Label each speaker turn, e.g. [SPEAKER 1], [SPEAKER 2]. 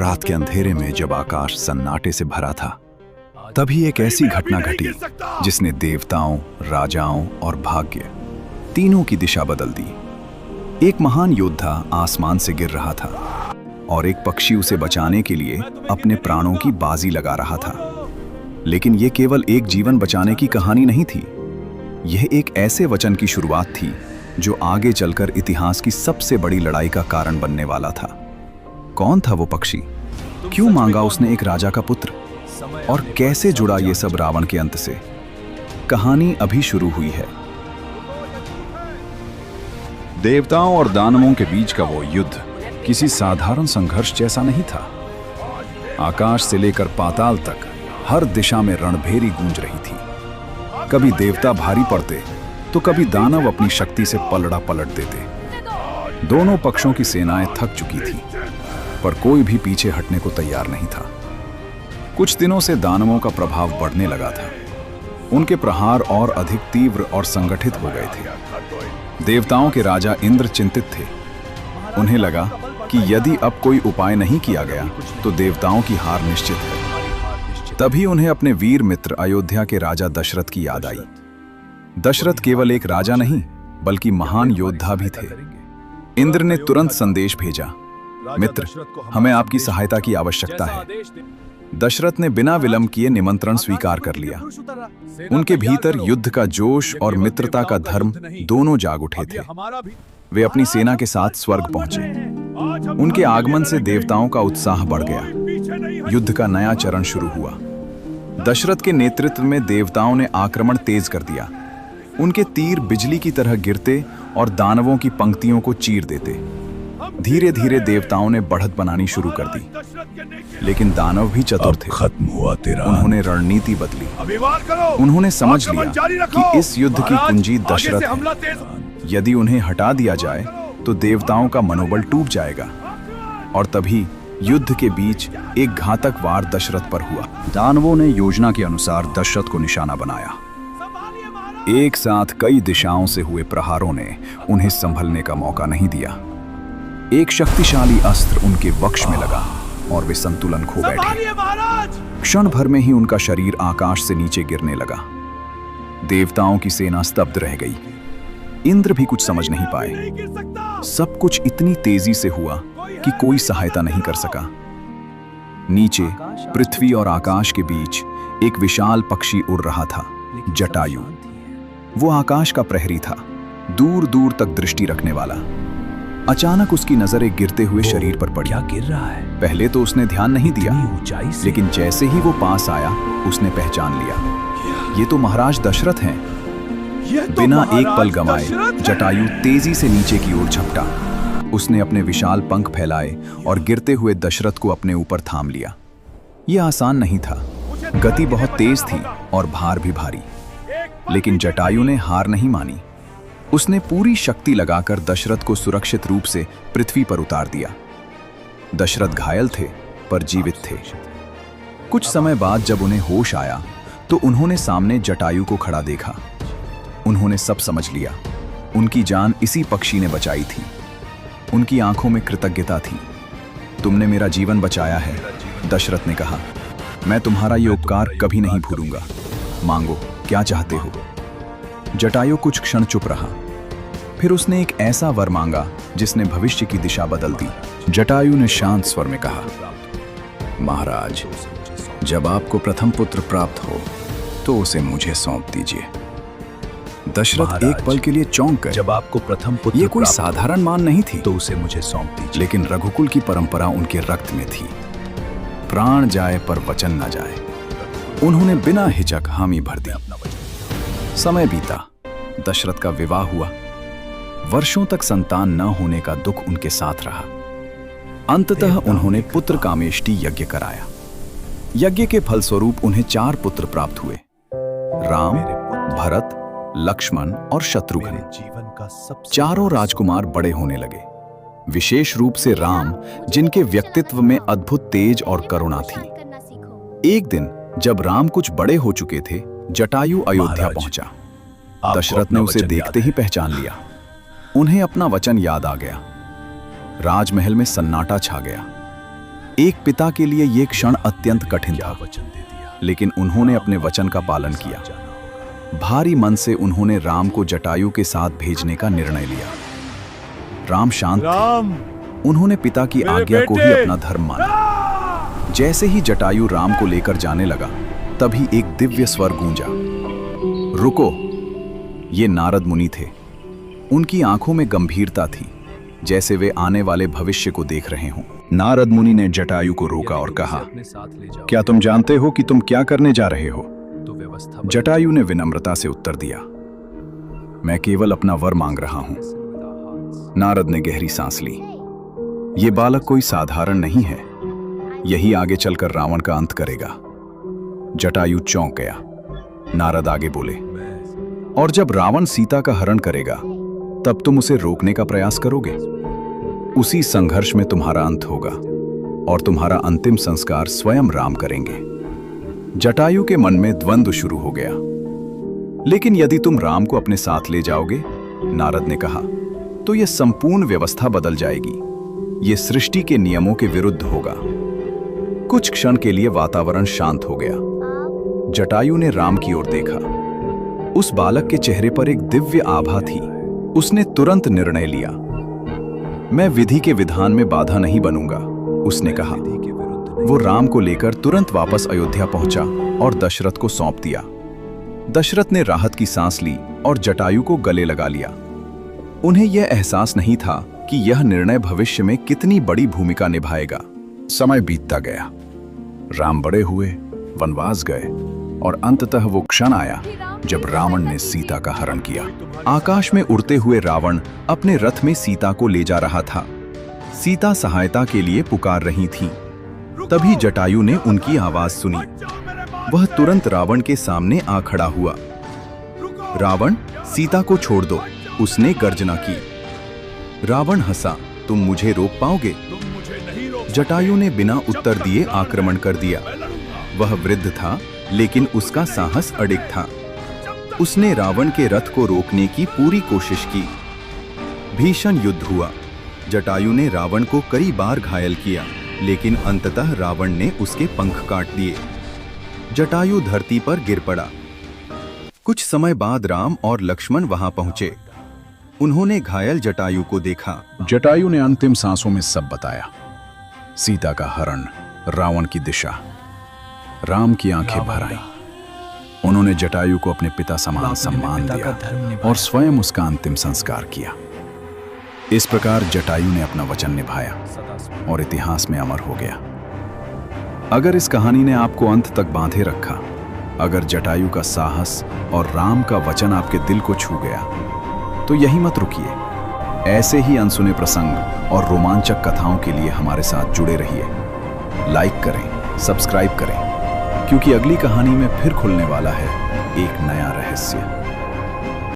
[SPEAKER 1] रात के अंधेरे में जब आकाश सन्नाटे से भरा था, तभी एक ऐसी घटना घटी जिसने देवताओं, राजाओं और भाग्य तीनों की दिशा बदल दी। एक महान योद्धा आसमान से गिर रहा था और एक पक्षी उसे बचाने के लिए अपने प्राणों की बाजी लगा रहा था। लेकिन यह केवल एक जीवन बचाने की कहानी नहीं थी। यह एक ऐसे वचन की शुरुआत थी जो आगे चलकर इतिहास की सबसे बड़ी लड़ाई का कारण बनने वाला था। कौन था वो पक्षी? क्यों मांगा उसने एक राजा का पुत्र? और कैसे जुड़ा ये सब रावण के अंत से? कहानी अभी शुरू हुई है। देवताओं और दानवों के बीच का वो युद्ध किसी साधारण संघर्ष जैसा नहीं था। आकाश से लेकर पाताल तक हर दिशा में रणभेरी गूंज रही थी। कभी देवता भारी पड़ते तो कभी दानव अपनी शक्ति से पलड़ा पलट देते। दोनों पक्षों की सेनाएं थक चुकी थी, पर कोई भी पीछे हटने को तैयार नहीं था। कुछ दिनों से दानवों का प्रभाव बढ़ने लगा था। उनके प्रहार और अधिक तीव्र और संगठित हो गए थे। देवताओं के राजा इंद्र चिंतित थे। उन्हें लगा कि यदि अब कोई उपाय नहीं किया गया तो देवताओं की हार निश्चित है। तभी उन्हें अपने वीर मित्र अयोध्या के राजा दशरथ की याद आई। दशरथ केवल एक राजा नहीं बल्कि महान योद्धा भी थे। इंद्र ने तुरंत संदेश भेजा, मित्र, हमें आपकी सहायता की आवश्यकता है। दशरथ ने बिना विलंब किए निमंत्रण स्वीकार कर लिया। उनके भीतर युद्ध का जोश और मित्रता का धर्म दोनों जाग उठे थे। वे अपनी सेना के साथ स्वर्ग पहुंचे। उनके आगमन से देवताओं का उत्साह बढ़ गया। युद्ध का नया चरण शुरू हुआ। दशरथ के नेतृत्व में देवताओं ने आक्रमण तेज कर दिया। उनके तीर बिजली की तरह गिरते और दानवों की पंक्तियों को चीर देते। धीरे धीरे देवताओं ने बढ़त बनानी शुरू कर दी। लेकिन दानव भी चतुर थे।
[SPEAKER 2] खत्म हुआ तेरा।
[SPEAKER 1] उन्होंने रणनीति बदली। उन्होंने समझ लिया कि इस युद्ध की कुंजी दशरथ है। यदि उन्हें हटा दिया जाए तो देवताओं का मनोबल टूट जाएगा। और तभी युद्ध के बीच एक घातक वार दशरथ पर हुआ। दानवों ने योजना के अनुसार दशरथ को निशाना बनाया। एक साथ कई दिशाओं से हुए प्रहारों ने उन्हें संभलने का मौका नहीं दिया। एक शक्तिशाली अस्त्र उनके वक्ष में लगा और वे संतुलन खो बैठे। क्षण भर में ही उनका शरीर आकाश से नीचे गिरने लगा। देवताओं की सेना स्तब्ध रह गई। इंद्र भी कुछ समझ नहीं पाए। सब कुछ इतनी तेजी से हुआ कि कोई सहायता नहीं कर सका। नीचे पृथ्वी और आकाश के बीच एक विशाल पक्षी उड़ रहा था, जटायु। वो आकाश का प्रहरी था, दूर दूर तक दृष्टि रखने वाला। अचानक उसकी नजर एक गिरते हुए शरीर पर पड़ी।
[SPEAKER 2] क्या गिर रहा है?
[SPEAKER 1] पहले तो उसने ध्यान नहीं दिया,
[SPEAKER 2] ऊंचाई से।
[SPEAKER 1] लेकिन जैसे ही वो पास आया उसने पहचान लिया, ये तो महाराज दशरथ हैं। बिना एक पल गंवाए जटायु तेजी से नीचे की ओर झपटा। उसने अपने विशाल पंख फैलाए और गिरते हुए दशरथ को अपने ऊपर थाम लिया। यह आसान नहीं था। गति बहुत तेज थी और भार भी भारी। लेकिन जटायु ने हार नहीं मानी। उसने पूरी शक्ति लगाकर दशरथ को सुरक्षित रूप से पृथ्वी पर उतार दिया। दशरथ घायल थे पर जीवित थे। कुछ समय बाद जब उन्हें होश आया तो उन्होंने सामने जटायु को खड़ा देखा। उन्होंने सब समझ लिया। उनकी जान इसी पक्षी ने बचाई थी। उनकी आंखों में कृतज्ञता थी। तुमने मेरा जीवन बचाया है, दशरथ ने कहा। मैं तुम्हारा ये उपकार कभी नहीं भूलूंगा। मांगो, क्या चाहते हो? जटायु कुछ क्षण चुप रहा। फिर उसने एक ऐसा वर मांगा जिसने भविष्य की दिशा बदल दी। जटायु ने शांत स्वर में कहा, महाराज, जब आपको प्रथम पुत्र प्राप्त हो तो उसे मुझे सौंप दीजिए। दशरथ एक पल के लिए चौंक गए।
[SPEAKER 2] जब आपको प्रथम पुत्र
[SPEAKER 1] ये कोई साधारण मान नहीं थी,
[SPEAKER 2] तो उसे मुझे सौंप दीजिए।
[SPEAKER 1] लेकिन रघुकुल की परंपरा उनके रक्त में थी। प्राण जाए पर वचन न जाए। उन्होंने बिना हिचक हामी भर दी। समय बीता। दशरथ का विवाह हुआ। वर्षों तक संतान न होने का दुख उनके साथ रहा। अंततः उन्होंने पुत्र कामेष्टि यज्ञ कराया। यज्ञ के फलस्वरूप उन्हें 4 पुत्र प्राप्त हुए, राम, भरत, लक्ष्मण और शत्रुघ्न। चारों राजकुमार बड़े होने लगे। विशेष रूप से राम, जिनके व्यक्तित्व में अद्भुत तेज और करुणा थी। एक दिन जब राम कुछ बड़े हो चुके थे, जटायु अयोध्या पहुंचा। दशरथ ने उसे देखते ही पहचान लिया। उन्हें अपना वचन याद आ गया। राजमहल में सन्नाटा छा गया। एक पिता के लिए यह क्षण अत्यंत कठिन था,
[SPEAKER 2] वचन दे दिया,
[SPEAKER 1] लेकिन उन्होंने अपने वचन का पालन किया। भारी मन से उन्होंने राम को जटायु के साथ भेजने का निर्णय लिया। राम शांत थे। उन्होंने पिता की आज्ञा को ही अपना धर्म माना। जैसे ही जटायु राम को लेकर जाने लगा, तभी एक दिव्य स्वर गूंजा, रुको। ये नारद मुनि थे। उनकी आंखों में गंभीरता थी, जैसे वे आने वाले भविष्य को देख रहे हों। नारद मुनि ने जटायु को रोका और कहा, क्या तुम जानते हो कि तुम क्या करने जा रहे हो? जटायु ने विनम्रता से उत्तर दिया, मैं केवल अपना वर मांग रहा हूं। नारद ने गहरी सांस ली। ये बालक कोई साधारण नहीं है, यही आगे चलकर रावण का अंत करेगा। जटायु चौंक गया। नारद आगे बोले, और जब रावण सीता का हरण करेगा, तब तुम उसे रोकने का प्रयास करोगे। उसी संघर्ष में तुम्हारा अंत होगा और तुम्हारा अंतिम संस्कार स्वयं राम करेंगे। जटायु के मन में द्वंद्व शुरू हो गया। लेकिन यदि तुम राम को अपने साथ ले जाओगे, नारद ने कहा, तो यह संपूर्ण व्यवस्था बदल जाएगी। यह सृष्टि के नियमों के विरुद्ध होगा। कुछ क्षण के लिए वातावरण शांत हो गया। जटायु ने राम की ओर देखा। उस बालक के चेहरे पर एक दिव्य आभा थी। उसने तुरंत निर्णय लिया, मैं विधि के विधान में बाधा नहीं बनूंगा, उसने कहा। वो राम को लेकर तुरंत वापस अयोध्या पहुंचा और दशरथ को सौंप दिया। दशरथ ने राहत की सांस ली और जटायु को गले लगा लिया। उन्हें यह एहसास नहीं था कि यह निर्णय भविष्य में कितनी बड़ी भूमिका निभाएगा। समय बीतता गया। राम बड़े हुए, वनवास गए और अंततः वो क्षण आया जब रावण ने सीता का हरण किया। आकाश में उड़ते हुए रावण अपने रथ में सीता को ले जा रहा था। सीता सहायता के लिए पुकार रही थी। तभी जटायु ने उनकी आवाज सुनी। वह तुरंत रावण के सामने आ खड़ा हुआ। रावण, सीता को छोड़ दो, उसने गर्जना की। रावण हंसा, तुम मुझे रोक पाओगे? जटायु ने बिना उत्तर दिए आक्रमण कर दिया। वह वृद्ध था, लेकिन उसका साहस अडिग था। उसने रावण के रथ को रोकने की पूरी कोशिश की। भीषण युद्ध हुआ। जटायु ने रावण को कई बार घायल किया, लेकिन अंततः रावण ने उसके पंख काट दिए। जटायु धरती पर गिर पड़ा। कुछ समय बाद राम और लक्ष्मण वहां पहुंचे। उन्होंने घायल जटायु को देखा। जटायु ने अंतिम सांसों में सब बताया। सीता का हरण, रावण की दिशा। राम की आंखें भर आईं। उन्होंने जटायु को अपने पिता समान सम्मान दिया और स्वयं उसका अंतिम संस्कार किया। इस प्रकार जटायु ने अपना वचन निभाया और इतिहास में अमर हो गया। अगर इस कहानी ने आपको अंत तक बांधे रखा, अगर जटायु का साहस और राम का वचन आपके दिल को छू गया, तो यही मत रुकिए। ऐसे ही अनसुने प्रसंग और रोमांचक कथाओं के लिए हमारे साथ जुड़े रहिए। लाइक करें, सब्सक्राइब करें, क्योंकि अगली कहानी में फिर खुलने वाला है एक नया रहस्य।